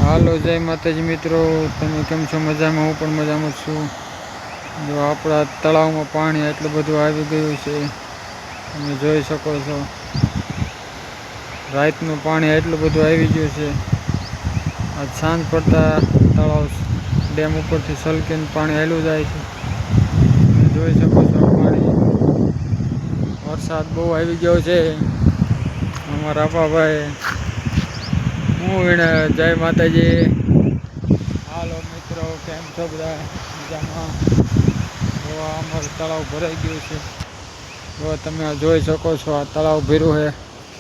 હાલો, જય માતાજી મિત્રો. તમે કેમ છો? મજામાં? હું પણ મજામાં છું. જો આપણા તળાવમાં પાણી એટલું બધું આવી ગયું છે, તમે જોઈ શકો છો. રાતનું પાણી એટલું બધું આવી ગયું છે. આજ સાંજ પડતા તળાવ ડેમ ઉપરથી સલકીને પાણી હાલ્યું જાય છે. તમે જોઈ શકો છો. વરસાદ બહુ આવી ગયો છે. અમારા અપાભાઈ હું એને જય માતાજી. હાલો મિત્રો, કેમ છો બધા? મજામાં? જોવા અમારું તળાવ ભરાઈ ગયું છે. જો તમે જોઈ શકો છો, આ તળાવ ભર્યું છે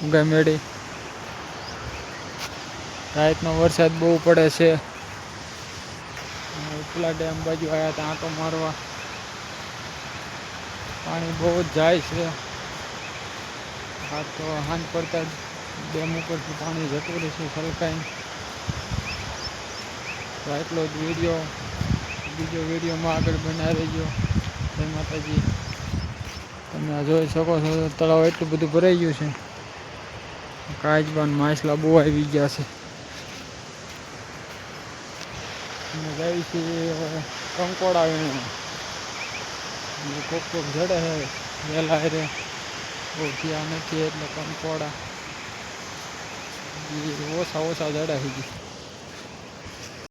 ઉગામેડી. રાતનો વરસાદ બહુ પડે છે. ઉપલા ડેમ બાજુ આવ્યા હતા આંટો મારવા. પાણી બહુ જ જાય છે. આ તો સાંજ પડતા ડેમ ઉપરથી પાણી જતું રહેશે છલકાઈને. તો એટલો જ વિડીયો, બીજો વિડીયોમાં આગળ બનાવી રહેજો. જય માતાજી. તમે જોઈ શકો છો, તળાવ એટલું બધું ભરાઈ ગયું છે. કાચબા ને માછલા બહુ આવી ગયા છે. અમે જાય છે કંકોડા વીણવા. કોક જડે છે વહેલા હારે, બહુ થયા નથી એટલે કંકોડા ઓછા જડે છે.